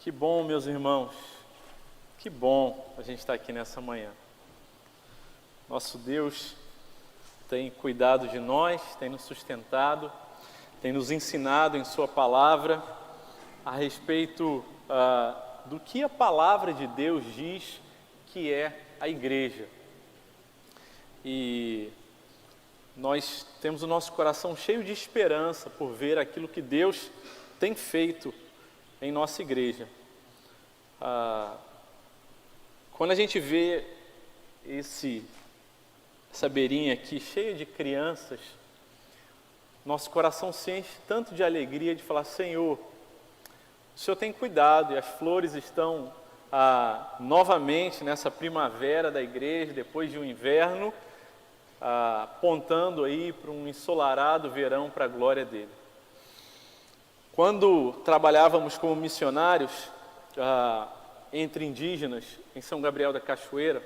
Que bom, meus irmãos, que bom a gente estar aqui nessa manhã. Nosso Deus tem cuidado de nós, tem nos sustentado, tem nos ensinado em Sua palavra a respeito do que a palavra de Deus diz que é a igreja. E nós temos o nosso coração cheio de esperança por ver aquilo que Deus tem feito em nossa igreja. Quando a gente vê essa beirinha aqui cheia de crianças, nosso coração se enche tanto de alegria de falar: Senhor, o Senhor tem cuidado, e as flores estão novamente nessa primavera da igreja, depois de um inverno, apontando aí para um ensolarado verão para a glória dele. Quando trabalhávamos como missionários entre indígenas em São Gabriel da Cachoeira,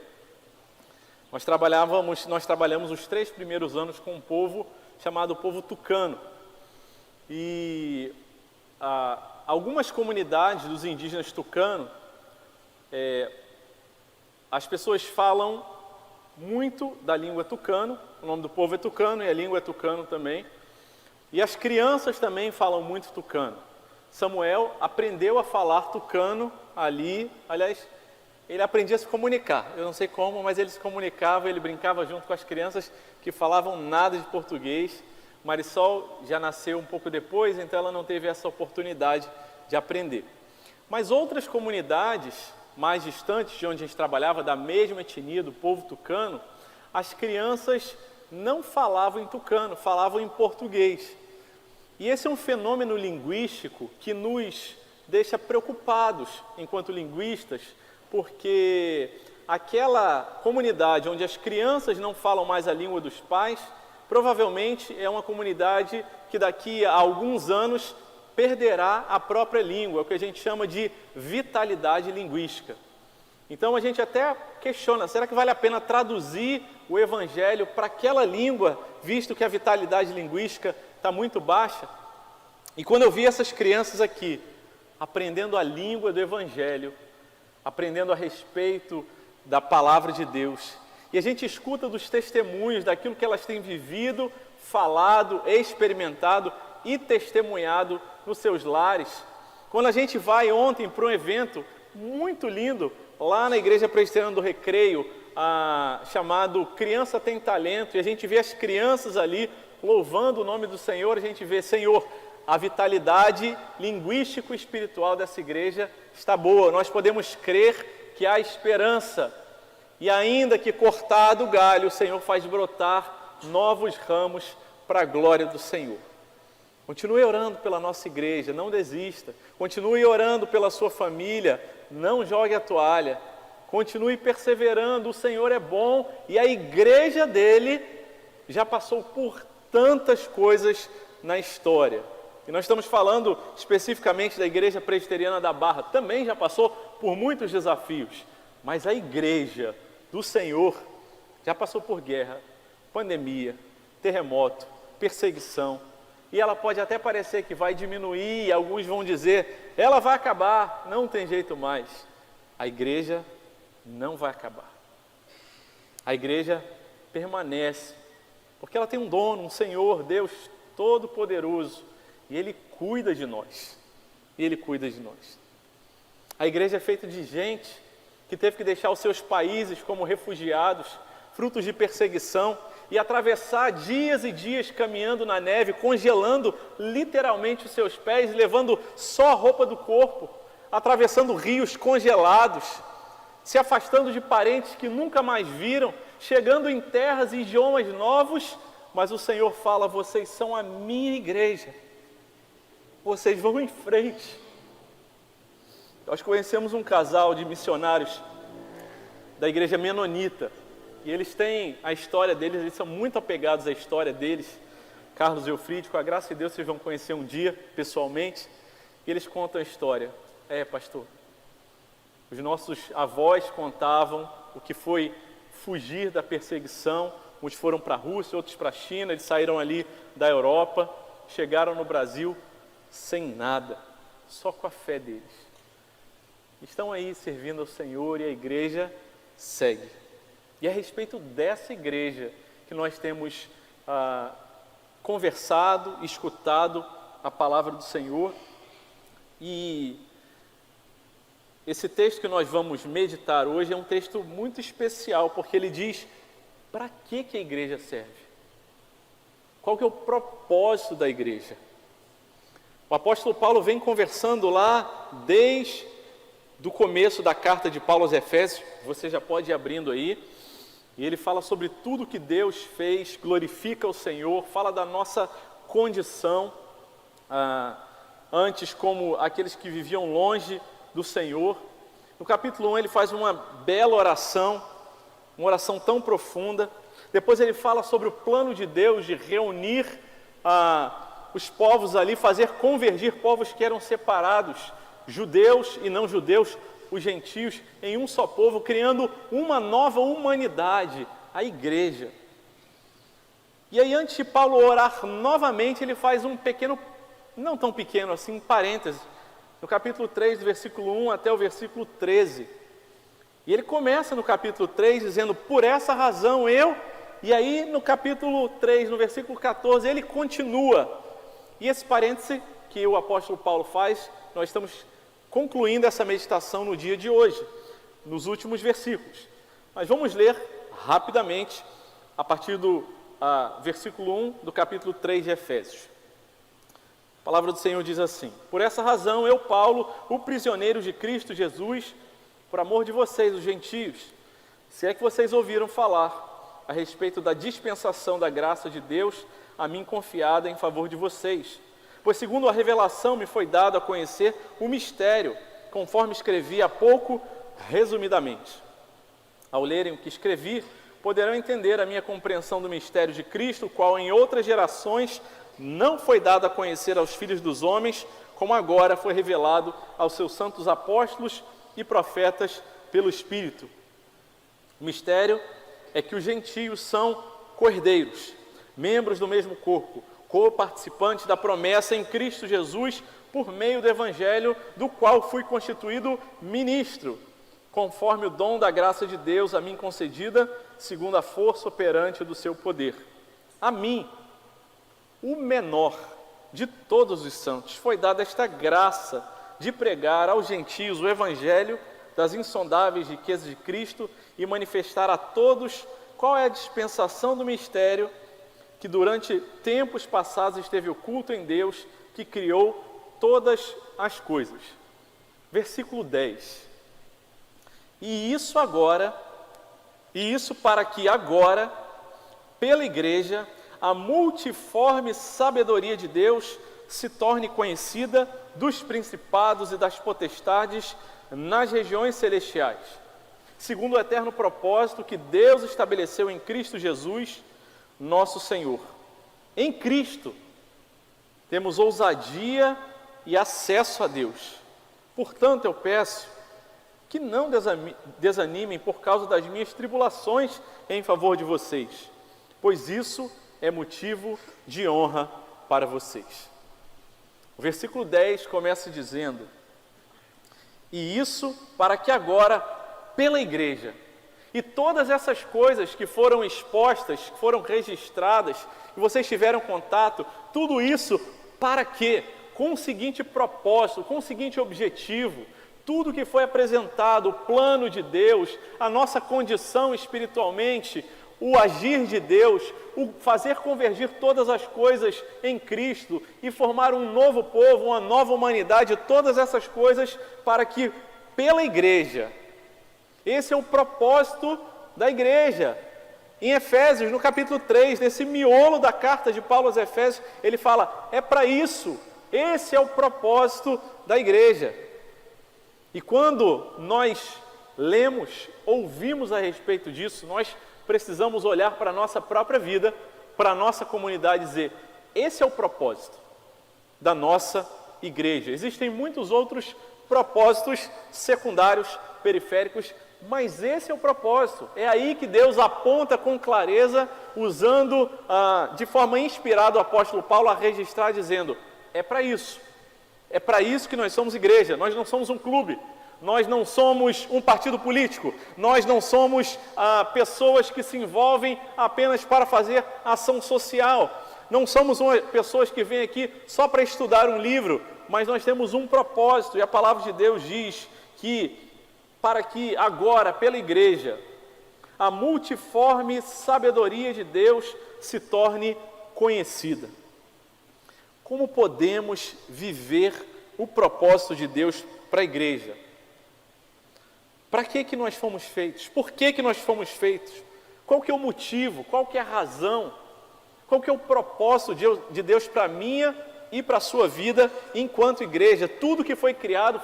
nós trabalhamos os 3 primeiros anos com um povo chamado povo tucano. E algumas comunidades dos indígenas tucano, as pessoas falam muito da língua tucano, o nome do povo é tucano e a língua é tucano também. E as crianças também falam muito tucano. Samuel aprendeu a falar tucano ali, aliás, ele aprendia a se comunicar. Eu não sei como, mas ele se comunicava, ele brincava junto com as crianças que falavam nada de português. Marisol já nasceu um pouco depois, então ela não teve essa oportunidade de aprender. Mas outras comunidades mais distantes de onde a gente trabalhava, da mesma etnia, do povo tucano, as crianças não falavam em tucano, falavam em português. E esse é um fenômeno linguístico que nos deixa preocupados enquanto linguistas, porque aquela comunidade onde as crianças não falam mais a língua dos pais, provavelmente é uma comunidade que daqui a alguns anos perderá a própria língua, o que a gente chama de vitalidade linguística. Então a gente até questiona, será que vale a pena traduzir o Evangelho para aquela língua, visto que a vitalidade linguística está muito baixa? E quando eu vi essas crianças aqui, aprendendo a língua do Evangelho, aprendendo a respeito da palavra de Deus, e a gente escuta dos testemunhos daquilo que elas têm vivido, falado, experimentado e testemunhado nos seus lares. Quando a gente vai ontem para um evento muito lindo, lá na Igreja Presbiteriana do Recreio, chamado Criança Tem Talento, e a gente vê as crianças ali louvando o nome do Senhor, a gente vê: Senhor, a vitalidade linguístico-espiritual dessa igreja está boa, nós podemos crer que há esperança, e ainda que cortado o galho, o Senhor faz brotar novos ramos para a glória do Senhor. Continue orando pela nossa igreja, não desista. Continue orando pela sua família, não jogue a toalha. Continue perseverando, o Senhor é bom e a igreja dele já passou por tantas coisas na história. E nós estamos falando especificamente da Igreja Presbiteriana da Barra, também já passou por muitos desafios, mas a igreja do Senhor já passou por guerra, pandemia, terremoto, perseguição. E ela pode até parecer que vai diminuir, alguns vão dizer, ela vai acabar, não tem jeito mais. A igreja não vai acabar. A igreja permanece, porque ela tem um dono, um Senhor, Deus Todo-Poderoso, e Ele cuida de nós. E Ele cuida de nós. A igreja é feita de gente que teve que deixar os seus países como refugiados, frutos de perseguição, e atravessar dias e dias caminhando na neve, congelando literalmente os seus pés, levando só a roupa do corpo, atravessando rios congelados, se afastando de parentes que nunca mais viram, chegando em terras e idiomas novos, mas o Senhor fala: vocês são a minha igreja, vocês vão em frente. Nós conhecemos um casal de missionários da igreja menonita, e eles têm a história deles, eles são muito apegados à história deles. Carlos e Eufrídio, com a graça de Deus, vocês vão conhecer um dia, pessoalmente, e eles contam a história. Pastor, os nossos avós contavam o que foi fugir da perseguição. Uns foram para a Rússia, outros para a China, eles saíram ali da Europa, chegaram no Brasil sem nada, só com a fé deles. estão aí servindo ao Senhor e a igreja segue. E é a respeito dessa igreja que nós temos conversado, escutado a palavra do Senhor. E esse texto que nós vamos meditar hoje é um texto muito especial, porque ele diz para que a igreja serve. Qual que é o propósito da igreja? O apóstolo Paulo vem conversando lá desde o começo da carta de Paulo aos Efésios, você já pode ir abrindo aí, e ele fala sobre tudo que Deus fez, glorifica o Senhor, fala da nossa condição, antes como aqueles que viviam longe do Senhor. No capítulo 1 ele faz uma bela oração, uma oração tão profunda. Depois ele fala sobre o plano de Deus de reunir os povos ali, fazer convergir povos que eram separados, judeus e não judeus, os gentios, em um só povo, criando uma nova humanidade, a igreja. E aí, antes de Paulo orar novamente, ele faz um pequeno, não tão pequeno assim, parêntese, no capítulo 3, do versículo 1 até o versículo 13. E ele começa no capítulo 3 dizendo, por essa razão eu, e aí no capítulo 3, no versículo 14, ele continua. E esse parêntese que o apóstolo Paulo faz, nós estamos concluindo essa meditação no dia de hoje, nos últimos versículos. Mas vamos ler rapidamente, a partir do versículo 1 do capítulo 3 de Efésios. A palavra do Senhor diz assim: por essa razão eu, Paulo, o prisioneiro de Cristo Jesus, por amor de vocês, os gentios, se é que vocês ouviram falar a respeito da dispensação da graça de Deus a mim confiada em favor de vocês. Pois segundo a revelação me foi dado a conhecer o mistério, conforme escrevi há pouco, resumidamente. Ao lerem o que escrevi, poderão entender a minha compreensão do mistério de Cristo, o qual em outras gerações não foi dado a conhecer aos filhos dos homens, como agora foi revelado aos seus santos apóstolos e profetas pelo Espírito. O mistério é que os gentios são cordeiros, membros do mesmo corpo, co-participantes da promessa em Cristo Jesus, por meio do Evangelho, do qual fui constituído ministro, conforme o dom da graça de Deus a mim concedida, segundo a força operante do seu poder. A mim, o menor de todos os santos, foi dada esta graça de pregar aos gentios o Evangelho das insondáveis riquezas de Cristo e manifestar a todos qual é a dispensação do mistério que durante tempos passados esteve oculto em Deus, que criou todas as coisas. Versículo 10. E isso para que agora, pela igreja, a multiforme sabedoria de Deus se torne conhecida dos principados e das potestades nas regiões celestiais, segundo o eterno propósito que Deus estabeleceu em Cristo Jesus, nosso Senhor. Em Cristo temos ousadia e acesso a Deus. Portanto, eu peço que não desanimem por causa das minhas tribulações em favor de vocês, pois isso é motivo de honra para vocês. O versículo 10 começa dizendo: e isso para que agora, pela igreja, e todas essas coisas que foram expostas, que foram registradas, que vocês tiveram contato, tudo isso para quê? Com o seguinte propósito, com o seguinte objetivo: tudo que foi apresentado, o plano de Deus, a nossa condição espiritualmente, o agir de Deus, o fazer convergir todas as coisas em Cristo e formar um novo povo, uma nova humanidade, todas essas coisas para que, pela igreja, esse é o propósito da igreja. Em Efésios, no capítulo 3, nesse miolo da carta de Paulo aos Efésios, ele fala, é para isso, esse é o propósito da igreja. E quando nós lemos, ouvimos a respeito disso, nós precisamos olhar para a nossa própria vida, para a nossa comunidade e dizer, esse é o propósito da nossa igreja. Existem muitos outros propósitos secundários, periféricos, mas esse é o propósito. É aí que Deus aponta com clareza, usando de forma inspirada o apóstolo Paulo a registrar, dizendo, é para isso que nós somos igreja, nós não somos um clube, Nós não somos um partido político, nós não somos pessoas que se envolvem apenas para fazer ação social, não somos pessoas que vêm aqui só para estudar um livro, mas nós temos um propósito, e a palavra de Deus diz que para que agora, pela igreja, a multiforme sabedoria de Deus se torne conhecida. Como podemos viver o propósito de Deus para a igreja? Para que nós fomos feitos? Por que nós fomos feitos? Qual que é o motivo? Qual que é a razão? Qual que é o propósito de Deus para a minha e para a sua vida enquanto igreja? Tudo que foi criado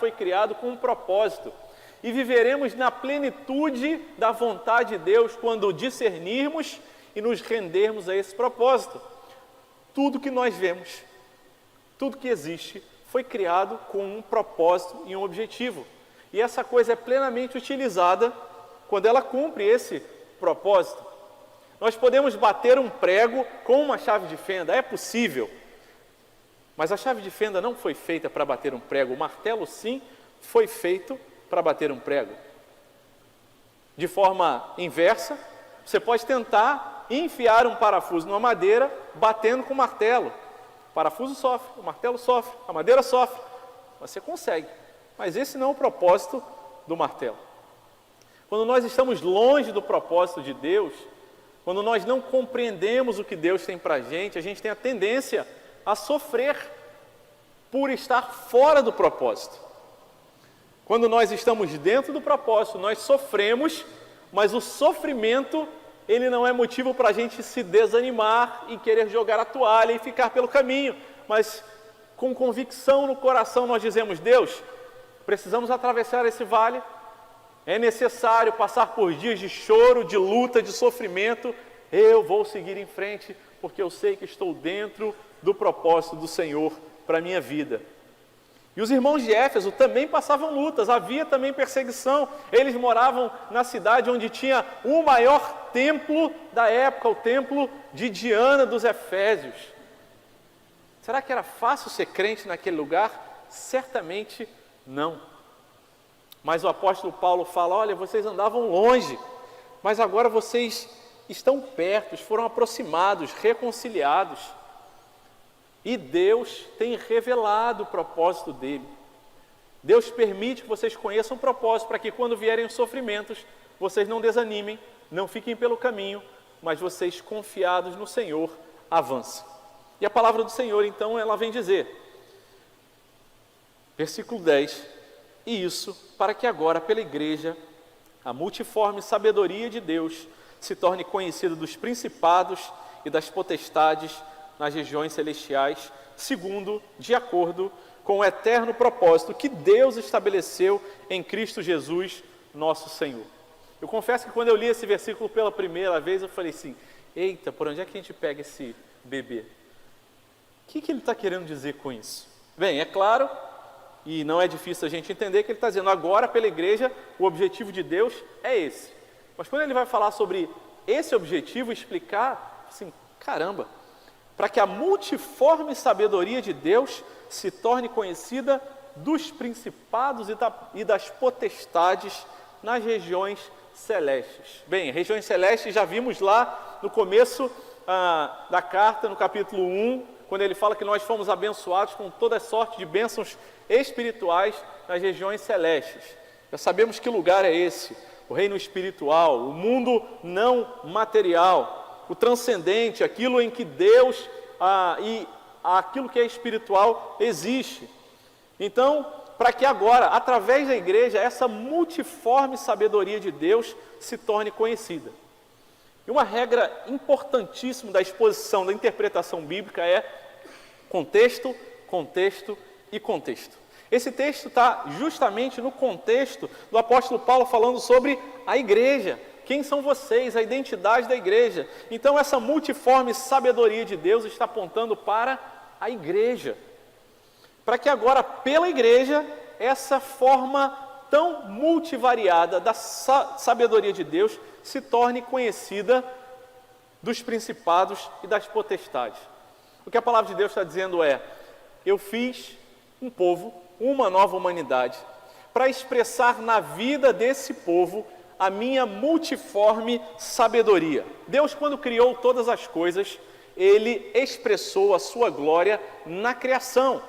com um propósito. E viveremos na plenitude da vontade de Deus quando discernirmos e nos rendermos a esse propósito. Tudo que nós vemos, tudo que existe, foi criado com um propósito e um objetivo. E essa coisa é plenamente utilizada quando ela cumpre esse propósito. Nós podemos bater um prego com uma chave de fenda, é possível. Mas a chave de fenda não foi feita para bater um prego. O martelo, sim, foi feito para bater um prego. De forma inversa, você pode tentar enfiar um parafuso numa madeira batendo com o martelo. O parafuso sofre, o martelo sofre, a madeira sofre. Você consegue. Mas esse não é o propósito do martelo. Quando nós estamos longe do propósito de Deus, quando nós não compreendemos o que Deus tem para a gente tem a tendência a sofrer por estar fora do propósito. Quando nós estamos dentro do propósito, nós sofremos, mas o sofrimento, ele não é motivo para a gente se desanimar e querer jogar a toalha e ficar pelo caminho. Mas com convicção no coração nós dizemos: Deus, precisamos atravessar esse vale, é necessário passar por dias de choro, de luta, de sofrimento. Eu vou seguir em frente, porque eu sei que estou dentro do propósito do Senhor para a minha vida. E os irmãos de Éfeso também passavam lutas, havia também perseguição. Eles moravam na cidade onde tinha o maior templo da época, o templo de Diana dos Efésios. Será que era fácil ser crente naquele lugar? Certamente não. Mas o apóstolo Paulo fala: olha, vocês andavam longe, mas agora vocês estão perto, foram aproximados, reconciliados. E Deus tem revelado o propósito dele. Deus permite que vocês conheçam o propósito, para que quando vierem os sofrimentos, vocês não desanimem, não fiquem pelo caminho, mas vocês, confiados no Senhor, avancem. E a palavra do Senhor, então, ela vem dizer, versículo 10, e isso para que agora, pela igreja, a multiforme sabedoria de Deus se torne conhecida dos principados e das potestades nas regiões celestiais, segundo, de acordo com o eterno propósito que Deus estabeleceu em Cristo Jesus, nosso Senhor. Eu confesso que quando eu li esse versículo pela primeira vez, eu falei assim: eita, por onde é que a gente pega esse bebê? O que ele está querendo dizer com isso? Bem, é claro, e não é difícil a gente entender, que ele está dizendo agora pela igreja, o objetivo de Deus é esse. Mas quando ele vai falar sobre esse objetivo, explicar, assim, caramba, para que a multiforme sabedoria de Deus se torne conhecida dos principados e das potestades nas regiões celestes. Bem, regiões celestes já vimos lá no começo da carta, no capítulo 1, quando ele fala que nós fomos abençoados com toda sorte de bênçãos espirituais nas regiões celestes. Já sabemos que lugar é esse: o reino espiritual, o mundo não material, o transcendente, aquilo em que Deus e aquilo que é espiritual existe. Então, para que agora, através da igreja, essa multiforme sabedoria de Deus se torne conhecida. E uma regra importantíssima da exposição, da interpretação bíblica é contexto, contexto e contexto. Esse texto está justamente no contexto do apóstolo Paulo falando sobre a igreja. Quem são vocês? A identidade da igreja. Então essa multiforme sabedoria de Deus está apontando para a igreja. Para que agora, pela igreja, essa forma tão multivariada da sabedoria de Deus se torne conhecida dos principados e das potestades. O que a palavra de Deus está dizendo é: eu fiz um povo, uma nova humanidade, para expressar na vida desse povo a minha multiforme sabedoria. Deus, quando criou todas as coisas, Ele expressou a sua glória na criação.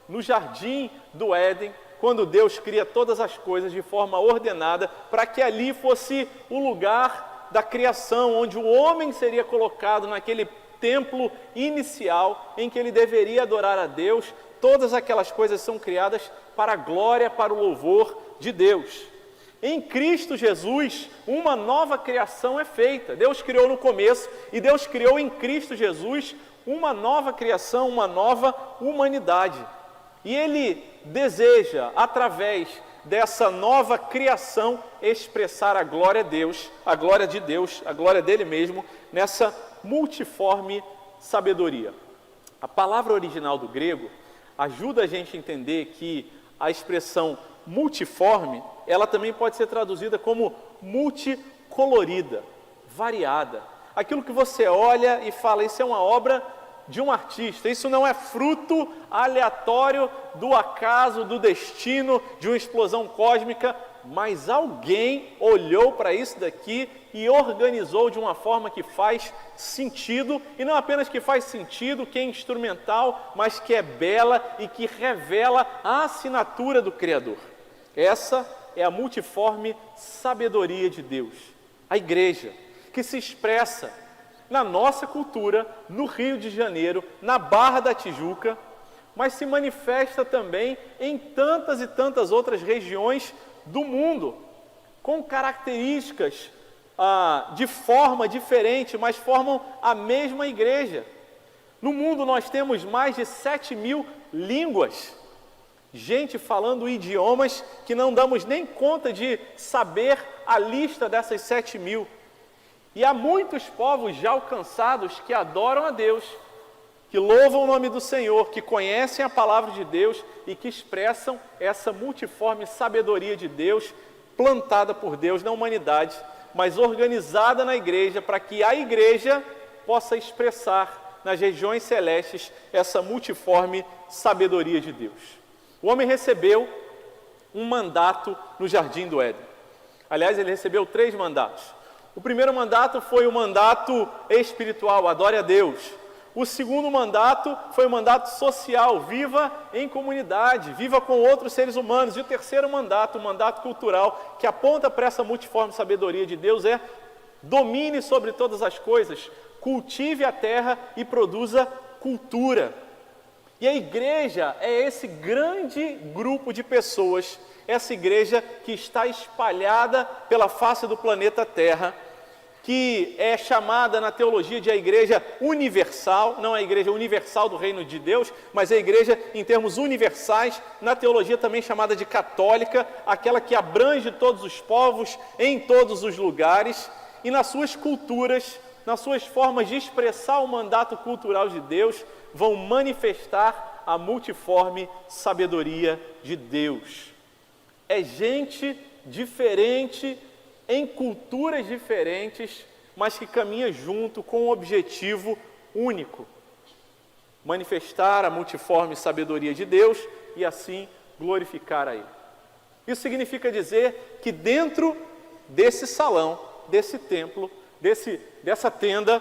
No jardim do Éden, quando Deus cria todas as coisas de forma ordenada, para que ali fosse o lugar da criação, onde o homem seria colocado naquele templo inicial, em que ele deveria adorar a Deus. Todas aquelas coisas são criadas para a glória, para o louvor de Deus. Em Cristo Jesus, uma nova criação é feita. Deus criou no começo e Deus criou em Cristo Jesus uma nova criação, uma nova humanidade. E Ele deseja, através dessa nova criação, expressar a glória de Deus, a glória de Deus, a glória dele mesmo, nessa multiforme sabedoria. A palavra original do grego ajuda a gente a entender que a expressão multiforme, ela também pode ser traduzida como multicolorida, variada. Aquilo que você olha e fala, isso é uma obra de um artista, isso não é fruto aleatório do acaso, do destino, de uma explosão cósmica, mas alguém olhou para isso daqui e organizou de uma forma que faz sentido, e não apenas que faz sentido, que é instrumental, mas que é bela e que revela a assinatura do Criador. Essa é a multiforme sabedoria de Deus. A igreja, que se expressa na nossa cultura, no Rio de Janeiro, na Barra da Tijuca, mas se manifesta também em tantas e tantas outras regiões do mundo, com características de forma diferente, mas formam a mesma igreja. No mundo nós temos mais de 7.000 línguas, gente falando idiomas que não damos nem conta de saber a lista dessas 7.000. E há muitos povos já alcançados que adoram a Deus, que louvam o nome do Senhor, que conhecem a palavra de Deus e que expressam essa multiforme sabedoria de Deus, plantada por Deus na humanidade, mas organizada na igreja, para que a igreja possa expressar nas regiões celestes essa multiforme sabedoria de Deus. O homem recebeu um mandato no jardim do Éden. Aliás, ele recebeu 3 mandatos. O primeiro mandato foi o mandato espiritual, adore a Deus. O segundo mandato foi o mandato social, viva em comunidade, viva com outros seres humanos. E o terceiro mandato, o mandato cultural, que aponta para essa multiforme sabedoria de Deus, é: domine sobre todas as coisas, cultive a terra e produza cultura. E a igreja é esse grande grupo de pessoas, essa igreja que está espalhada pela face do planeta Terra, que é chamada na teologia de a igreja universal, não a igreja universal do reino de Deus, mas a igreja em termos universais, na teologia também chamada de católica, aquela que abrange todos os povos, em todos os lugares, e nas suas culturas, nas suas formas de expressar o mandato cultural de Deus, vão manifestar a multiforme sabedoria de Deus. É gente diferente, em culturas diferentes, mas que caminha junto com um objetivo único: manifestar a multiforme sabedoria de Deus e assim glorificar a Ele. Isso significa dizer que dentro desse salão, desse templo, dessa tenda,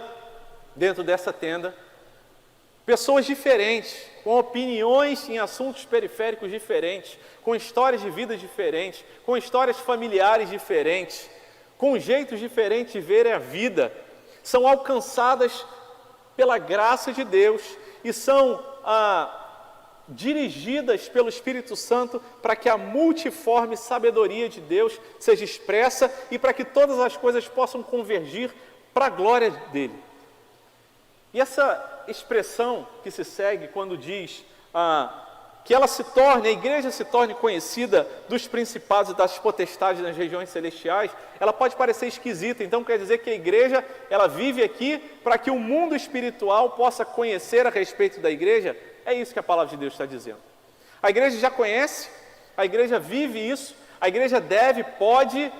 pessoas diferentes, com opiniões em assuntos periféricos diferentes, com histórias de vida diferentes, com histórias familiares diferentes, com jeitos diferentes de ver a vida, são alcançadas pela graça de Deus e são dirigidas pelo Espírito Santo para que a multiforme sabedoria de Deus seja expressa e para que todas as coisas possam convergir para a glória dele. E essa expressão que se segue quando diz que a igreja se torne conhecida dos principados e das potestades nas regiões celestiais, ela pode parecer esquisita. Então quer dizer que a igreja, ela vive aqui para que o mundo espiritual possa conhecer a respeito da igreja? É isso que a palavra de Deus está dizendo. A igreja já conhece, a igreja vive isso, a igreja pode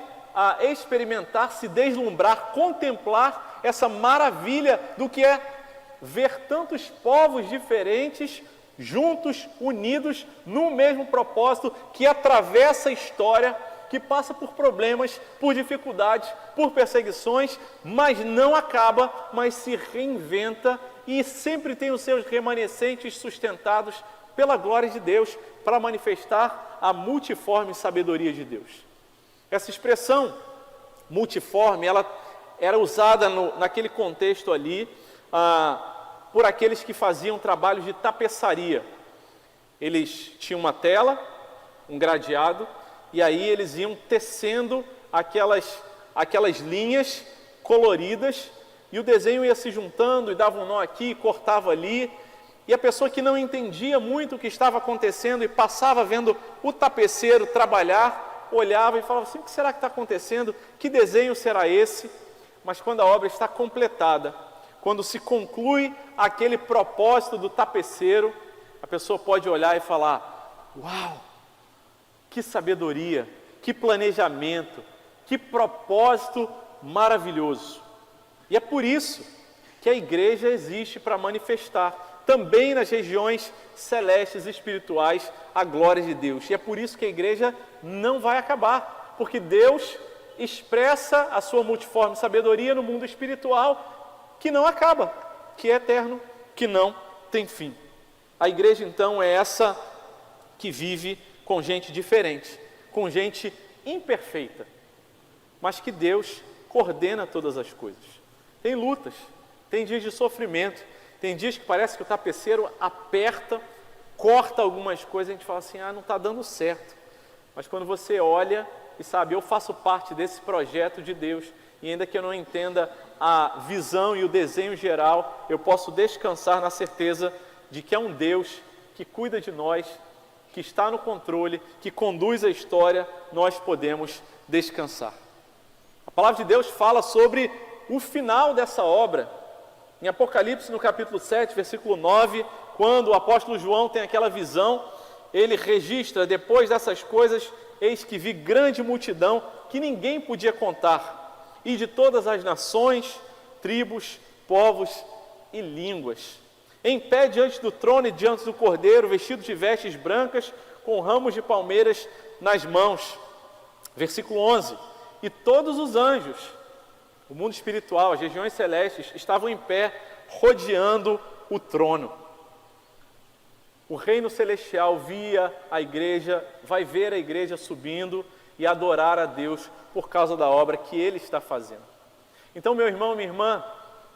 experimentar, se deslumbrar, contemplar essa maravilha do que é ver tantos povos diferentes juntos, unidos, no mesmo propósito, que atravessa a história, que passa por problemas, por dificuldades, por perseguições, mas não acaba, mas se reinventa e sempre tem os seus remanescentes sustentados pela glória de Deus, para manifestar a multiforme sabedoria de Deus. Essa expressão multiforme, ela era usada naquele contexto ali, por aqueles que faziam trabalhos de tapeçaria. Eles tinham uma tela, um gradeado, e aí eles iam tecendo aquelas linhas coloridas, e o desenho ia se juntando, e dava um nó aqui, cortava ali, e a pessoa que não entendia muito o que estava acontecendo e passava vendo o tapeceiro trabalhar, olhava e falava assim: o que será que está acontecendo? Que desenho será esse? Mas quando a obra está completada, quando se conclui aquele propósito do tapeceiro, a pessoa pode olhar e falar: uau, que sabedoria, que planejamento, que propósito maravilhoso. E é por isso que a igreja existe, para manifestar também nas regiões celestes e espirituais a glória de Deus. E é por isso que a igreja não vai acabar, porque Deus expressa a sua multiforme sabedoria no mundo espiritual, que não acaba, que é eterno, que não tem fim. A igreja então é essa que vive com gente diferente, com gente imperfeita, mas que Deus coordena todas as coisas. Tem lutas, tem dias de sofrimento, tem dias que parece que o tapeceiro aperta, corta algumas coisas, a gente fala assim: não está dando certo. Mas quando você olha e sabe, eu faço parte desse projeto de Deus, e ainda que eu não entenda a visão e o desenho geral, eu posso descansar na certeza de que é um Deus que cuida de nós, que está no controle, que conduz a história. Nós podemos descansar. A palavra de Deus fala sobre o final dessa obra. Em Apocalipse, no capítulo 7, versículo 9, quando o apóstolo João tem aquela visão, ele registra: depois dessas coisas, eis que vi grande multidão que ninguém podia contar, e de todas as nações, tribos, povos e línguas, em pé diante do trono e diante do Cordeiro, vestidos de vestes brancas, com ramos de palmeiras nas mãos. Versículo 11: e todos os anjos, o mundo espiritual, as regiões celestes, estavam em pé, rodeando o trono. O reino celestial via a igreja, vai ver a igreja subindo e adorar a Deus por causa da obra que Ele está fazendo. Então, meu irmão, minha irmã,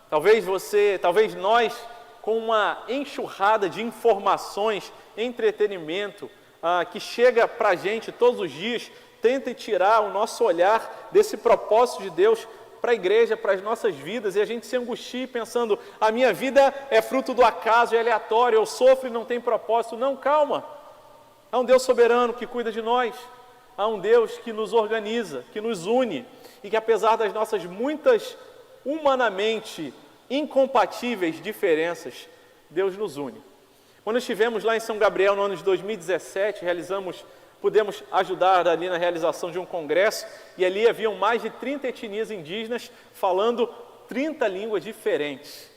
talvez nós, com uma enxurrada de informações, entretenimento, que chega para a gente todos os dias, tentem tirar o nosso olhar desse propósito de Deus para a igreja, para as nossas vidas, e a gente se angustia pensando: a minha vida é fruto do acaso, é aleatório, eu sofro e não tem propósito. Não, calma. Há um Deus soberano que cuida de nós, há um Deus que nos organiza, que nos une, e que apesar das nossas muitas humanamente incompatíveis diferenças, Deus nos une. Quando estivemos lá em São Gabriel no ano de 2017, pudemos ajudar ali na realização de um congresso, e ali haviam mais de 30 etnias indígenas falando 30 línguas diferentes.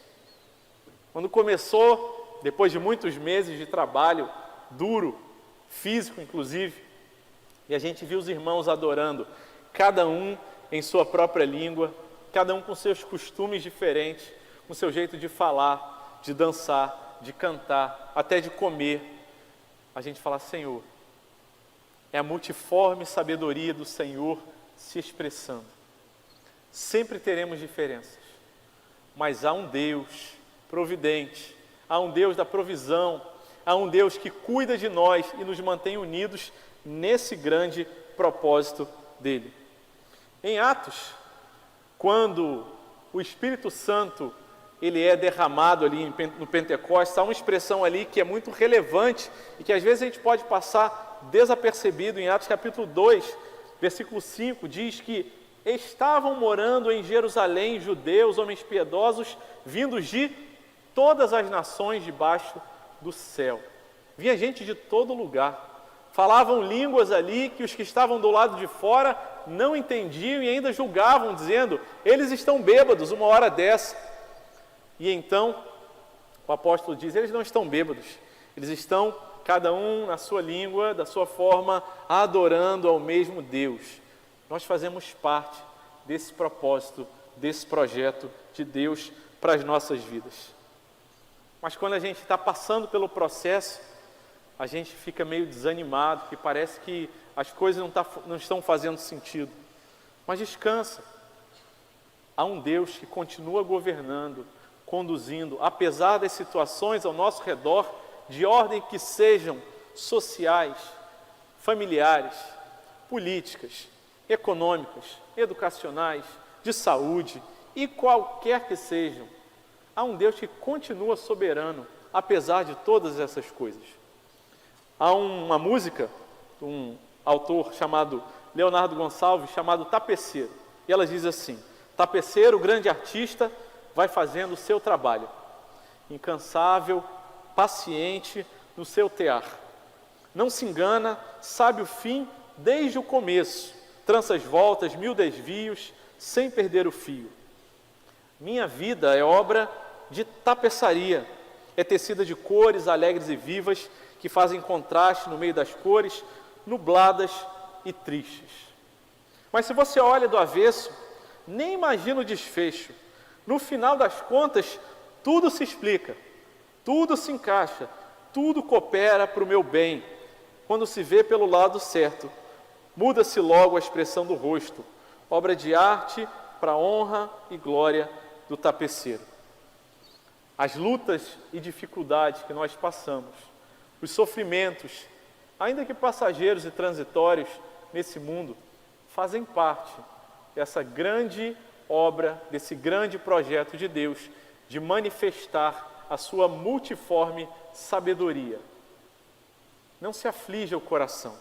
Quando começou, depois de muitos meses de trabalho duro, físico inclusive, e a gente viu os irmãos adorando, cada um em sua própria língua, cada um com seus costumes diferentes, com seu jeito de falar, de dançar, de cantar, até de comer. A gente fala: Senhor, é a multiforme sabedoria do Senhor se expressando. Sempre teremos diferenças, mas há um Deus providente, há um Deus da provisão, há um Deus que cuida de nós e nos mantém unidos nesse grande propósito dele. Em Atos, quando o Espírito Santo ele é derramado ali no Pentecostes, há uma expressão ali que é muito relevante e que às vezes a gente pode passar desapercebido. Em Atos capítulo 2, versículo 5, diz que estavam morando em Jerusalém judeus, homens piedosos, vindos de todas as nações debaixo do céu. Vinha gente de todo lugar. Falavam línguas ali que os que estavam do lado de fora não entendiam e ainda julgavam, dizendo: eles estão bêbados uma hora dessa. E então o apóstolo diz: eles não estão bêbados, Eles estão, cada um na sua língua, da sua forma, adorando ao mesmo Deus. Nós fazemos parte desse propósito, desse projeto de Deus para as nossas vidas. Mas quando a gente está passando pelo processo, a gente fica meio desanimado, que parece que as coisas não estão fazendo sentido. Mas descansa. Há um Deus que continua governando, conduzindo, apesar das situações ao nosso redor, de ordem que sejam sociais, familiares, políticas, econômicas, educacionais, de saúde e qualquer que sejam. Há um Deus que continua soberano, apesar de todas essas coisas. Há uma música, um autor chamado Leonardo Gonçalves, chamado Tapeceiro. E ela diz assim: tapeceiro, grande artista, vai fazendo o seu trabalho, incansável, paciente no seu tear. Não se engana, sabe o fim desde o começo, trança as voltas, 1000 desvios, sem perder o fio. Minha vida é obra de tapeçaria, é tecida de cores alegres e vivas, que fazem contraste no meio das cores, nubladas e tristes. Mas se você olha do avesso, nem imagina o desfecho. No final das contas, tudo se explica, tudo se encaixa, tudo coopera para o meu bem. Quando se vê pelo lado certo, muda-se logo a expressão do rosto, obra de arte para a honra e glória do tapeceiro. As lutas e dificuldades que nós passamos, os sofrimentos, ainda que passageiros e transitórios nesse mundo, fazem parte dessa grande obra, desse grande projeto de Deus, de manifestar a sua multiforme sabedoria. Não se aflija o coração.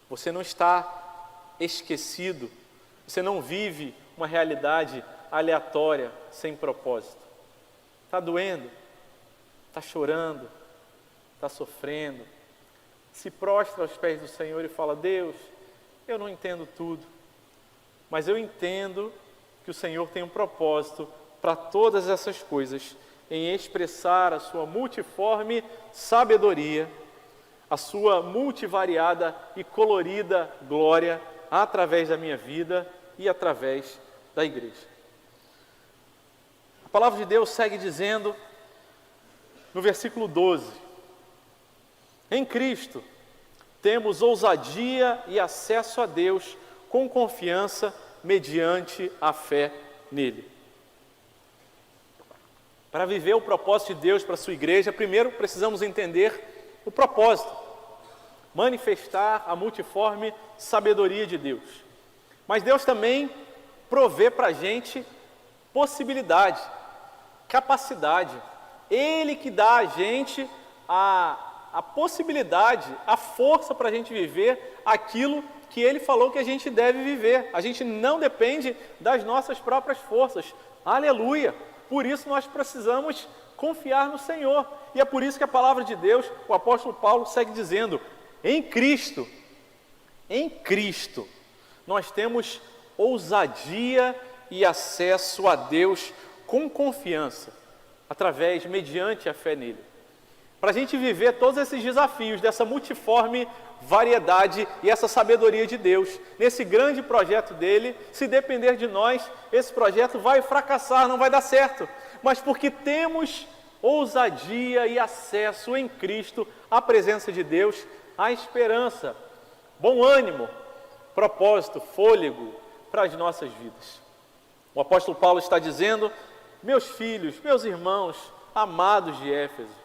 Você não está esquecido, você não vive uma realidade aleatória, sem propósito. Está doendo, está chorando, está sofrendo. Se prostra aos pés do Senhor e fala: Deus, eu não entendo tudo, mas eu entendo que o Senhor tem um propósito para todas essas coisas, em expressar a sua multiforme sabedoria, a sua multivariada e colorida glória através da minha vida e através da igreja. A palavra de Deus segue dizendo, no versículo 12: em Cristo temos ousadia e acesso a Deus com confiança mediante a fé nele. Para viver o propósito de Deus para a sua igreja, primeiro precisamos entender o propósito, manifestar a multiforme sabedoria de Deus. Mas Deus também provê para a gente possibilidade, capacidade. Ele que dá a gente a possibilidade, a força para a gente viver aquilo que Ele falou que a gente deve viver. A gente não depende das nossas próprias forças. Aleluia! Por isso nós precisamos confiar no Senhor. E é por isso que a palavra de Deus, o apóstolo Paulo segue dizendo: em Cristo, nós temos ousadia e acesso a Deus com confiança, mediante a fé nele. Para a gente viver todos esses desafios dessa multiforme variedade e essa sabedoria de Deus, nesse grande projeto dele, se depender de nós, esse projeto vai fracassar, não vai dar certo. Mas porque temos ousadia e acesso em Cristo à presença de Deus, à esperança, bom ânimo, propósito, fôlego para as nossas vidas. O apóstolo Paulo está dizendo: meus filhos, meus irmãos amados de Éfeso,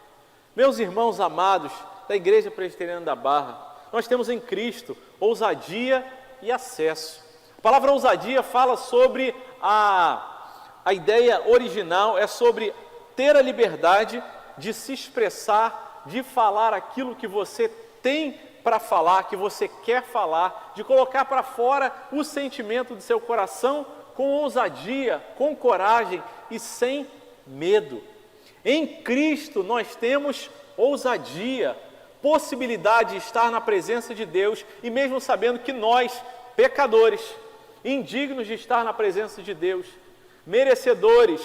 meus irmãos amados da Igreja Presbiteriana da Barra, nós temos em Cristo ousadia e acesso. A palavra ousadia fala sobre a ideia original, é sobre ter a liberdade de se expressar, de falar aquilo que você tem para falar, que você quer falar, de colocar para fora o sentimento do seu coração com ousadia, com coragem e sem medo. Em Cristo nós temos ousadia, possibilidade de estar na presença de Deus, e mesmo sabendo que nós, pecadores, indignos de estar na presença de Deus, merecedores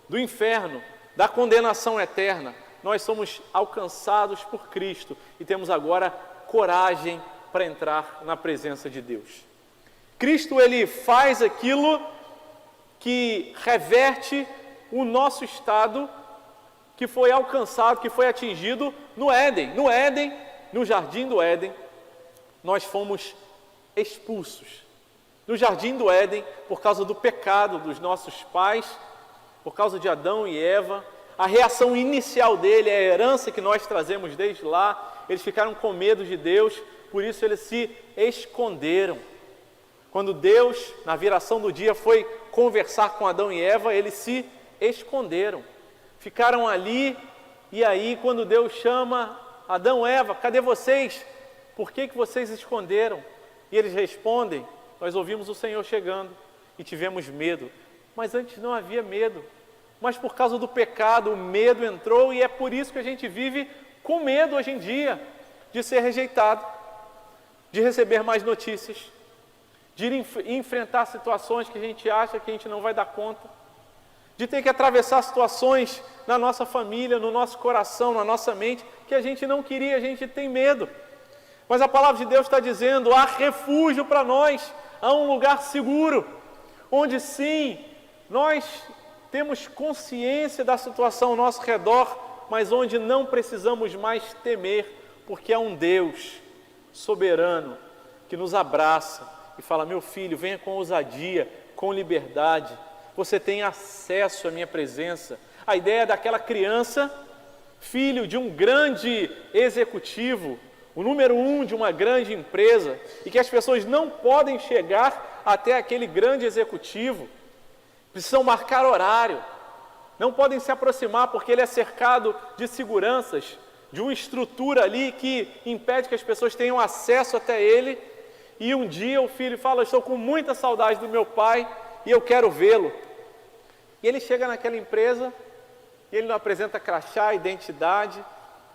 do inferno, da condenação eterna, nós somos alcançados por Cristo e temos agora coragem para entrar na presença de Deus. Cristo, ele faz aquilo que reverte o nosso estado que foi alcançado, que foi atingido no Éden. No Éden, no jardim do Éden, nós fomos expulsos. No jardim do Éden, por causa do pecado dos nossos pais, por causa de Adão e Eva, a reação inicial dele, a herança que nós trazemos desde lá, eles ficaram com medo de Deus, por isso eles se esconderam. Quando Deus, na viração do dia, foi conversar com Adão e Eva, eles se esconderam. Ficaram ali, e aí quando Deus chama Adão e Eva, cadê vocês? Por que vocês esconderam? E eles respondem, nós ouvimos o Senhor chegando e tivemos medo. Mas antes não havia medo. Mas por causa do pecado, o medo entrou e é por isso que a gente vive com medo hoje em dia de ser rejeitado, de receber mais notícias, de enfrentar situações que a gente acha que a gente não vai dar conta, de ter que atravessar situações na nossa família, no nosso coração, na nossa mente, que a gente não queria, a gente tem medo. Mas a palavra de Deus está dizendo, há refúgio para nós, há um lugar seguro, onde sim, nós temos consciência da situação ao nosso redor, mas onde não precisamos mais temer, porque há um Deus soberano que nos abraça e fala, meu filho, venha com ousadia, com liberdade, você tem acesso à minha presença. A ideia daquela criança, filho de um grande executivo, o número 1 de uma grande empresa, e que as pessoas não podem chegar até aquele grande executivo, precisam marcar horário, não podem se aproximar porque ele é cercado de seguranças, de uma estrutura ali que impede que as pessoas tenham acesso até ele. E um dia o filho fala, estou com muita saudade do meu pai e eu quero vê-lo. E ele chega naquela empresa, e ele não apresenta crachá, identidade,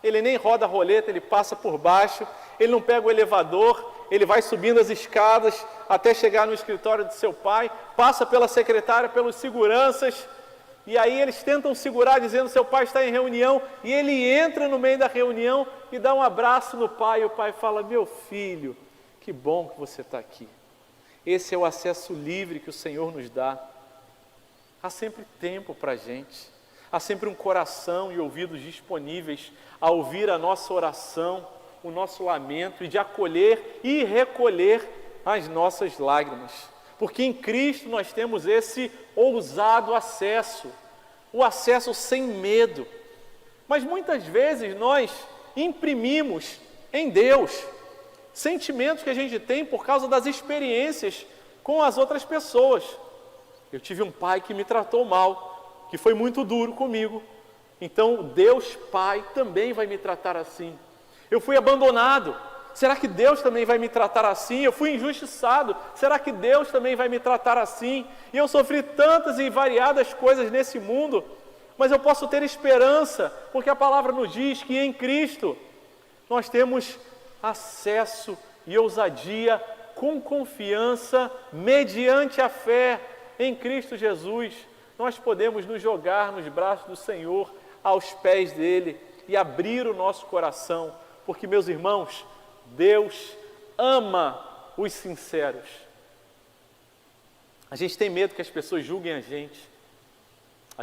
ele nem roda a roleta, ele passa por baixo, ele não pega o elevador, ele vai subindo as escadas até chegar no escritório de seu pai, passa pela secretária, pelos seguranças, e aí eles tentam segurar dizendo seu pai está em reunião, e ele entra no meio da reunião e dá um abraço no pai, e o pai fala, meu filho, que bom que você está aqui. Esse é o acesso livre que o Senhor nos dá. Há sempre tempo para a gente, há sempre um coração e ouvidos disponíveis a ouvir a nossa oração, o nosso lamento e de acolher e recolher as nossas lágrimas. Porque em Cristo nós temos esse ousado acesso, o acesso sem medo. Mas muitas vezes nós imprimimos em Deus sentimentos que a gente tem por causa das experiências com as outras pessoas. Eu tive um pai que me tratou mal, que foi muito duro comigo. Então Deus Pai também vai me tratar assim. Eu fui abandonado, será que Deus também vai me tratar assim? Eu fui injustiçado, será que Deus também vai me tratar assim? E eu sofri tantas e variadas coisas nesse mundo, mas eu posso ter esperança, porque a palavra nos diz que em Cristo nós temos acesso e ousadia com confiança, mediante a fé em Cristo Jesus. Nós podemos nos jogar nos braços do Senhor, aos pés dele e abrir o nosso coração, porque, meus irmãos, Deus ama os sinceros. A gente tem medo que as pessoas julguem a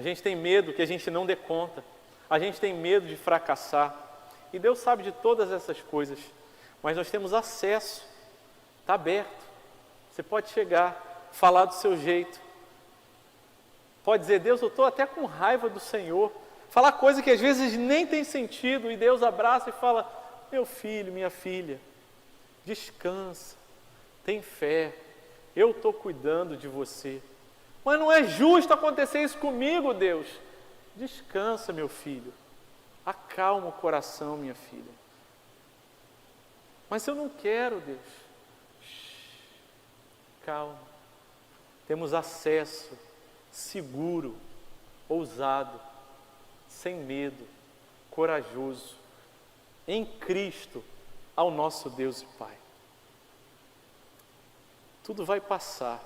gente tem medo que a gente não dê conta, a gente tem medo de fracassar, e Deus sabe de todas essas coisas, mas nós temos acesso, está aberto, você pode chegar, falar do seu jeito, pode dizer, Deus, eu estou até com raiva do Senhor, falar coisa que às vezes nem tem sentido, e Deus abraça e fala, meu filho, minha filha, descansa, tem fé, eu estou cuidando de você. Mas não é justo acontecer isso comigo, Deus. Descansa, meu filho, acalma o coração, minha filha. Mas eu não quero, Deus. Calma, temos acesso seguro, ousado, sem medo, corajoso, em Cristo, ao nosso Deus e Pai. Tudo vai passar,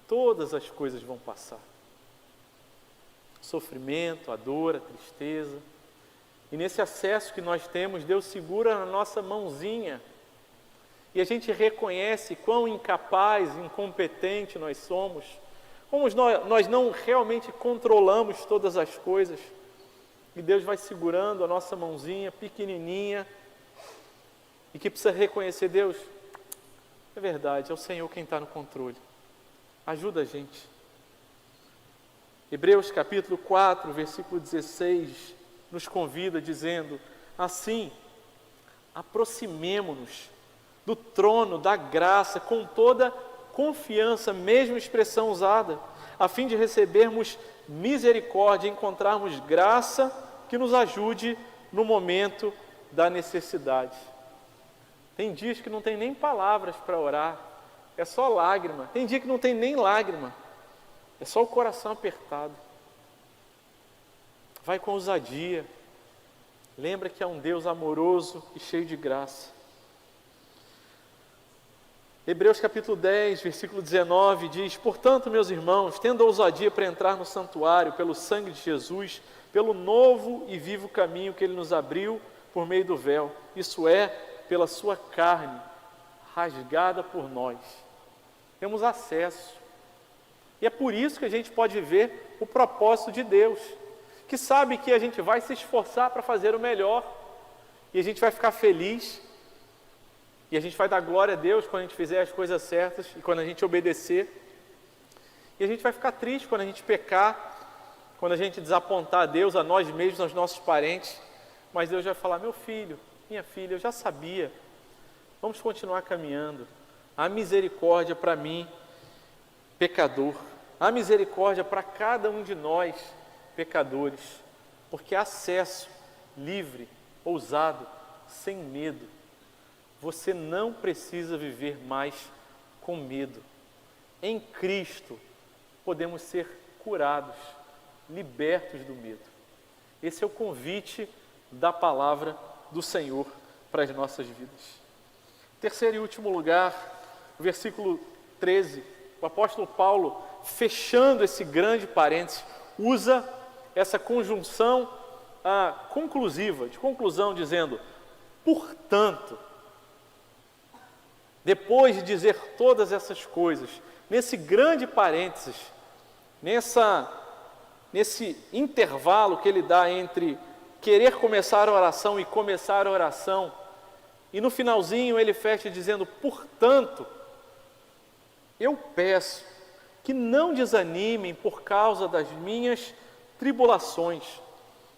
todas as coisas vão passar. o sofrimento, a dor, a tristeza. E nesse acesso que nós temos, Deus segura na nossa mãozinha. E a gente reconhece quão incapaz, incompetente nós somos. Como nós não realmente controlamos todas as coisas. E Deus vai segurando a nossa mãozinha pequenininha. E que precisa reconhecer, Deus, é verdade, é o Senhor quem está no controle. Ajuda a gente. Hebreus capítulo 4, versículo 16, nos convida dizendo: assim, aproximemo-nos do trono da graça com toda confiança, mesma expressão usada, a fim de recebermos misericórdia e encontrarmos graça que nos ajude no momento da necessidade. Tem dias que não tem nem palavras para orar, é só lágrima. Tem dia que não tem nem lágrima, é só o coração apertado. Vai com ousadia. Lembra que é um Deus amoroso e cheio de graça. Hebreus capítulo 10, versículo 19 diz: portanto, meus irmãos, tendo ousadia para entrar no santuário pelo sangue de Jesus, pelo novo e vivo caminho que Ele nos abriu por meio do véu, isso é, pela sua carne, rasgada por nós. Temos acesso. E é por isso que a gente pode ver o propósito de Deus, que sabe que a gente vai se esforçar para fazer o melhor, e a gente vai ficar feliz, e a gente vai dar glória a Deus quando a gente fizer as coisas certas, e quando a gente obedecer, e a gente vai ficar triste quando a gente pecar, quando a gente desapontar a Deus, a nós mesmos, aos nossos parentes, mas Deus vai falar: meu filho, minha filha, eu já sabia, vamos continuar caminhando. Há misericórdia para mim, pecador. Há misericórdia para cada um de nós, pecadores, porque há acesso livre, ousado, sem medo. Você não precisa viver mais com medo. Em Cristo podemos ser curados, libertos do medo. Esse é o convite da palavra do Senhor para as nossas vidas. Terceiro e último lugar, versículo 13, o apóstolo Paulo, fechando esse grande parênteses, usa essa conjunção conclusiva, de conclusão, dizendo: portanto, depois de dizer todas essas coisas, nesse grande parênteses, nesse intervalo que ele dá entre querer começar a oração e começar a oração, e no finalzinho ele fecha dizendo: portanto, eu peço que não desanimem por causa das minhas tribulações.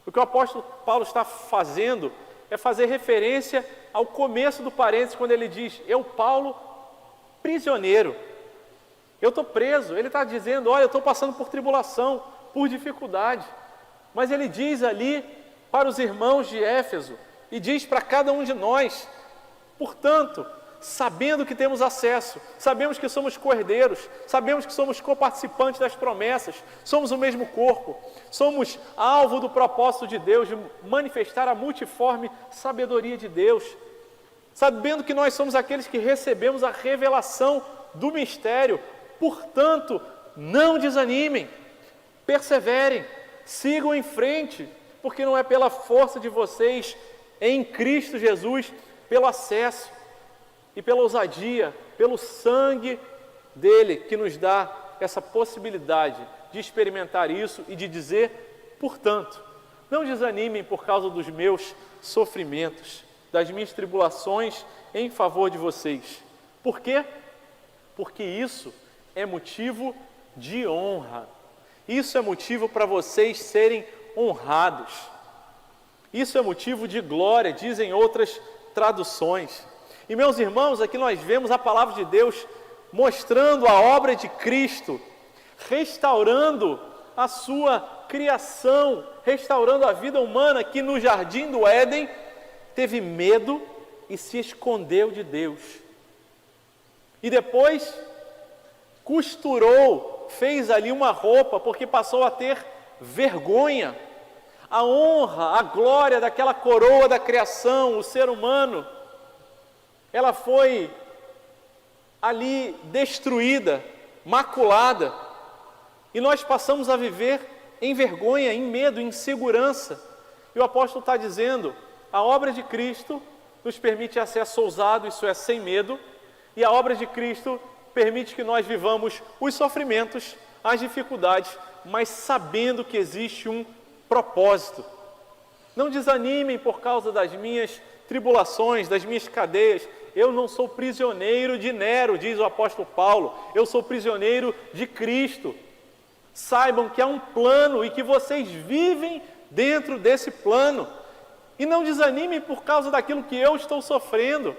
O que o apóstolo Paulo está fazendo é fazer referência ao começo do parênteses, quando ele diz: eu, Paulo, prisioneiro, eu estou preso. Ele está dizendo: olha, eu estou passando por tribulação, por dificuldade. Mas ele diz ali para os irmãos de Éfeso, e diz para cada um de nós: portanto, sabendo que temos acesso, sabemos que somos cordeiros, sabemos que somos coparticipantes das promessas, somos o mesmo corpo, somos alvo do propósito de Deus de manifestar a multiforme sabedoria de Deus, sabendo que nós somos aqueles que recebemos a revelação do mistério. Portanto, não desanimem, perseverem, sigam em frente, porque não é pela força de vocês em Cristo Jesus, pelo acesso e pela ousadia, pelo sangue dele, que nos dá essa possibilidade de experimentar isso e de dizer: portanto, não desanimem por causa dos meus sofrimentos, das minhas tribulações em favor de vocês. Por quê? Porque isso é motivo de honra. Isso é motivo para vocês serem honrados. Isso é motivo de glória, dizem outras traduções. E, meus irmãos, aqui nós vemos a palavra de Deus mostrando a obra de Cristo, restaurando a sua criação, restaurando a vida humana que no jardim do Éden teve medo e se escondeu de Deus. E depois costurou, fez ali uma roupa, porque passou a ter vergonha. A honra, a glória daquela coroa da criação, o ser humano, ela foi ali destruída, maculada, e nós passamos a viver em vergonha, em medo, em insegurança. E o apóstolo está dizendo, a obra de Cristo nos permite acesso ousado, isso é, sem medo, e a obra de Cristo permite que nós vivamos os sofrimentos, as dificuldades, mas sabendo que existe um propósito. Não desanimem por causa das minhas tribulações, das minhas cadeias. Eu não sou prisioneiro de Nero, diz o apóstolo Paulo. Eu sou prisioneiro de Cristo. Saibam que há um plano e que vocês vivem dentro desse plano. E não desanimem por causa daquilo que eu estou sofrendo,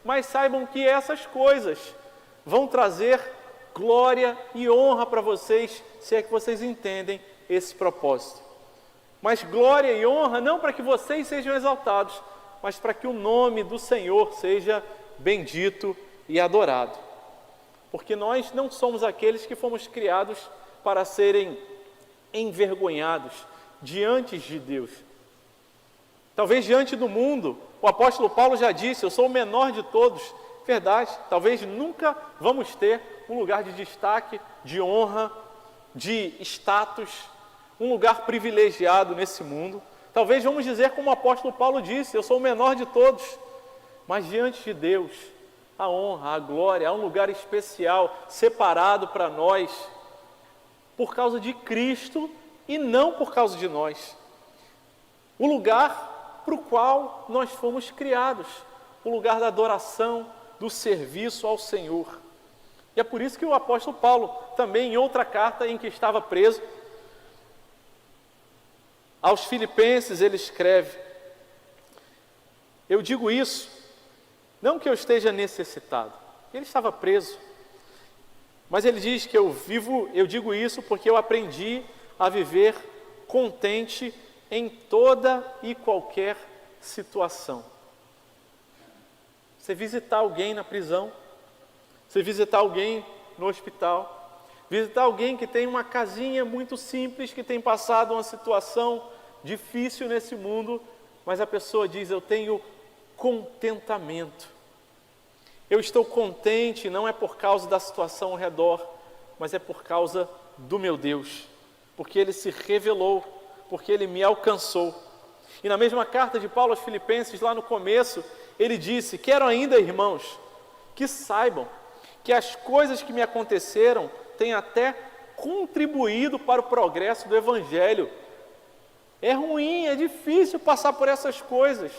mas saibam que essas coisas vão trazer glória e honra para vocês, se é que vocês entendem esse propósito. Mas glória e honra não para que vocês sejam exaltados, mas para que o nome do Senhor seja bendito e adorado. Porque nós não somos aqueles que fomos criados para serem envergonhados diante de Deus. Talvez diante do mundo, o apóstolo Paulo já disse, eu sou o menor de todos. Verdade, talvez nunca vamos ter um lugar de destaque, de honra, de status, um lugar privilegiado nesse mundo. Talvez vamos dizer como o apóstolo Paulo disse, eu sou o menor de todos. Mas diante de Deus, a honra, a glória, há um lugar especial, separado para nós, por causa de Cristo e não por causa de nós. O lugar para o qual nós fomos criados, o lugar da adoração, do serviço ao Senhor. E é por isso que o apóstolo Paulo, também em outra carta em que estava preso, aos Filipenses ele escreve, eu digo isso, não que eu esteja necessitado, ele estava preso, mas ele diz que eu digo isso porque eu aprendi a viver contente em toda e qualquer situação. Você visitar alguém na prisão, você visitar alguém no hospital, visitar alguém que tem uma casinha muito simples, que tem passado uma situação difícil nesse mundo, mas a pessoa diz, eu tenho contentamento. Eu estou contente, não é por causa da situação ao redor, mas é por causa do meu Deus, porque Ele se revelou, porque Ele me alcançou. E na mesma carta de Paulo aos Filipenses, lá no começo, ele disse, quero ainda, irmãos, que saibam que as coisas que me aconteceram têm até contribuído para o progresso do Evangelho. É ruim, é difícil passar por essas coisas,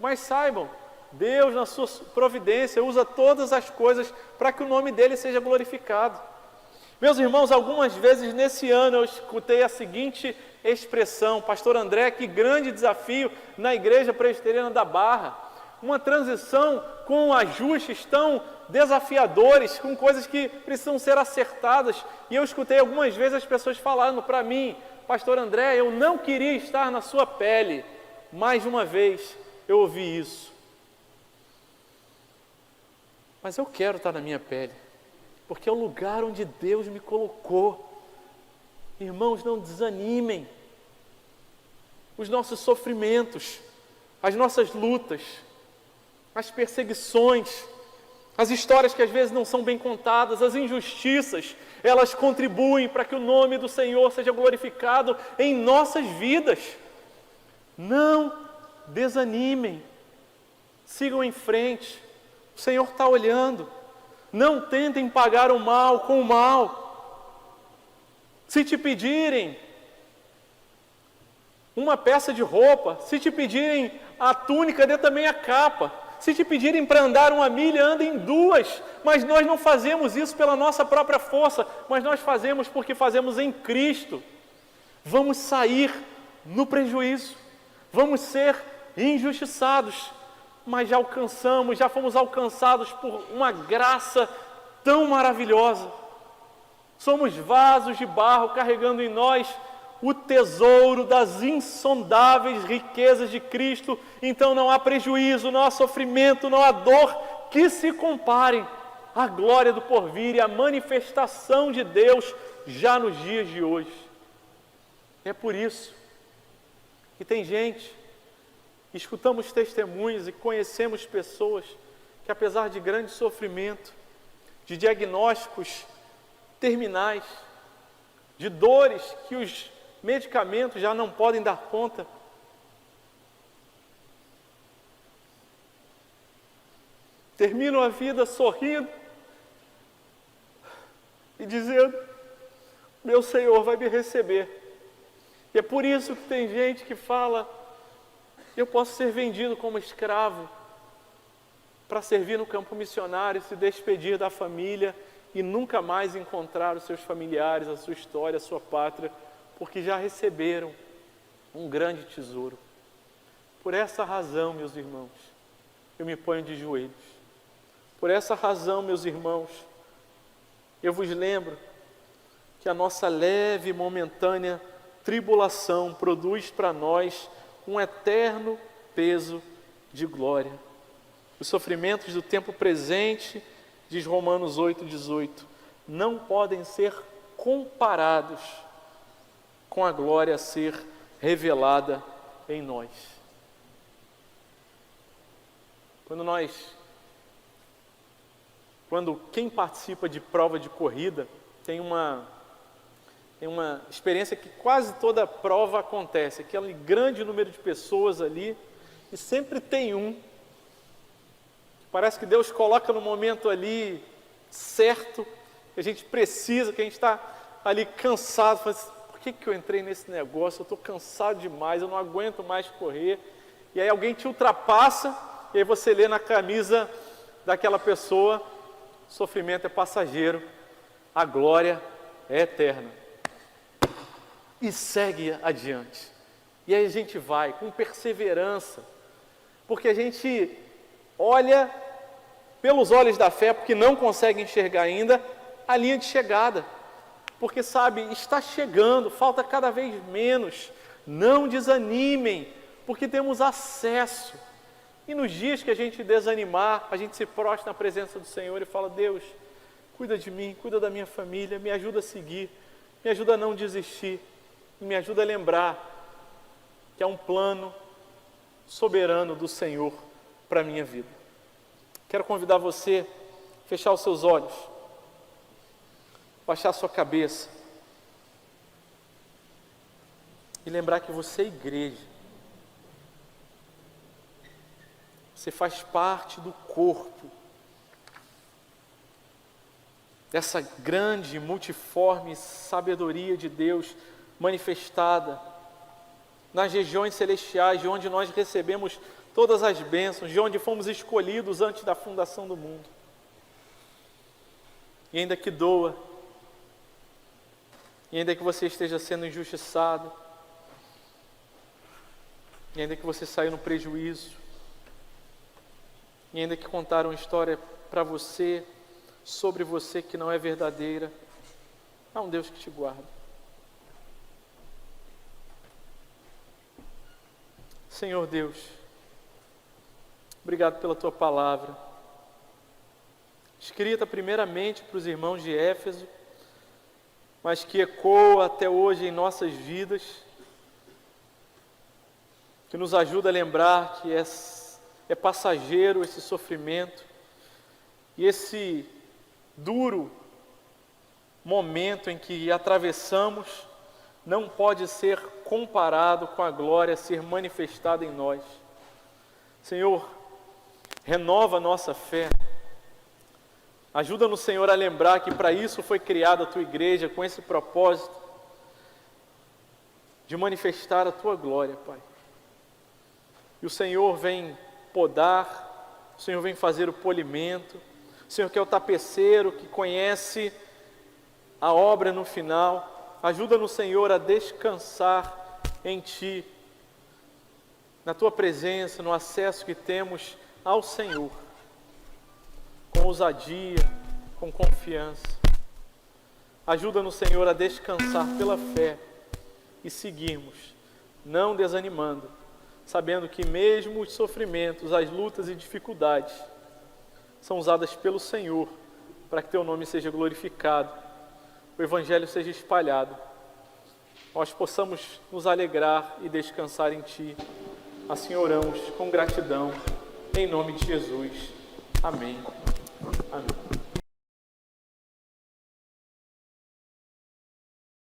mas saibam, Deus na sua providência usa todas as coisas para que o nome dele seja glorificado. Meus irmãos, algumas vezes nesse ano eu escutei a seguinte expressão, pastor André, que grande desafio na igreja presbiteriana da Barra, uma transição com ajustes tão desafiadores, com coisas que precisam ser acertadas, e eu escutei algumas vezes as pessoas falando para mim, pastor André, eu não queria estar na sua pele. Mais uma vez eu ouvi isso. Mas eu quero estar na minha pele, porque é o lugar onde Deus me colocou. Irmãos, não desanimem. Os nossos sofrimentos, as nossas lutas, as perseguições, as histórias que às vezes não são bem contadas, as injustiças, elas contribuem para que o nome do Senhor seja glorificado em nossas vidas. Não desanimem, sigam em frente, o Senhor está olhando. Não tentem pagar o mal com o mal. Se te pedirem uma peça de roupa, se te pedirem a túnica, dê também a capa. Se te pedirem para andar 1 milha, ande em 2. Mas nós não fazemos isso pela nossa própria força, mas nós fazemos porque fazemos em Cristo. Vamos sair no prejuízo, vamos ser injustiçados, mas já fomos alcançados por uma graça tão maravilhosa. Somos vasos de barro carregando em nós o tesouro das insondáveis riquezas de Cristo. Então não há prejuízo, não há sofrimento, não há dor que se comparem à glória do porvir e à manifestação de Deus já nos dias de hoje. É por isso que tem gente, escutamos testemunhos e conhecemos pessoas que, apesar de grande sofrimento, de diagnósticos terminais, de dores que os medicamentos já não podem dar conta. Terminam a vida sorrindo e dizendo: meu Senhor vai me receber. E é por isso que tem gente que fala: eu posso ser vendido como escravo para servir no campo missionário, se despedir da família e nunca mais encontrar os seus familiares, a sua história, a sua pátria, porque já receberam um grande tesouro. Por essa razão, meus irmãos, eu me ponho de joelhos. Por essa razão, meus irmãos, eu vos lembro que a nossa leve e momentânea tribulação produz para nós um eterno peso de glória. Os sofrimentos do tempo presente, diz Romanos 8,18, não podem ser comparados com a glória a ser revelada em nós. Quando quem participa de prova de corrida tem uma experiência que quase toda prova acontece, aquele grande número de pessoas ali, e sempre tem um, parece que Deus coloca no momento ali certo, que a gente precisa, que a gente está ali cansado, fala assim, por que eu entrei nesse negócio? Eu estou cansado demais, eu não aguento mais correr. E aí alguém te ultrapassa, e aí você lê na camisa daquela pessoa: sofrimento é passageiro, a glória é eterna. E segue adiante. E aí a gente vai com perseverança, porque a gente olha pelos olhos da fé, porque não consegue enxergar ainda a linha de chegada. Porque sabe, está chegando, falta cada vez menos. Não desanimem, porque temos acesso. E nos dias que a gente desanimar, a gente se prostra na presença do Senhor e fala: Deus, cuida de mim, cuida da minha família, me ajuda a seguir, me ajuda a não desistir, me ajuda a lembrar que há um plano soberano do Senhor para a minha vida. Quero convidar você a fechar os seus olhos, baixar a sua cabeça e lembrar que você é igreja. Você faz parte do corpo dessa grande, multiforme sabedoria de Deus manifestada nas regiões celestiais, de onde nós recebemos todas as bênçãos, de onde fomos escolhidos antes da fundação do mundo. E ainda que doa, e ainda que você esteja sendo injustiçado, e ainda que você saiu no prejuízo, e ainda que contaram uma história para você, sobre você que não é verdadeira, há um Deus que te guarda. Senhor Deus, obrigado pela Tua palavra, escrita primeiramente para os irmãos de Éfeso, mas que ecoa até hoje em nossas vidas, que nos ajuda a lembrar que é passageiro esse sofrimento, e esse duro momento em que atravessamos não pode ser comparado com a glória a ser manifestada em nós. Senhor, renova a nossa fé, ajuda-nos, Senhor, a lembrar que para isso foi criada a Tua igreja, com esse propósito de manifestar a Tua glória, Pai. E o Senhor vem podar, o Senhor vem fazer o polimento, o Senhor que é o tapeceiro, que conhece a obra no final. Ajuda-nos, Senhor, a descansar em Ti, na Tua presença, no acesso que temos ao Senhor, com ousadia, com confiança. Ajuda-nos, Senhor, a descansar pela fé e seguirmos, não desanimando, sabendo que mesmo os sofrimentos, as lutas e dificuldades são usadas pelo Senhor para que Teu nome seja glorificado, o Evangelho seja espalhado, nós possamos nos alegrar e descansar em Ti. Assim oramos com gratidão, em nome de Jesus. Amém. Amém.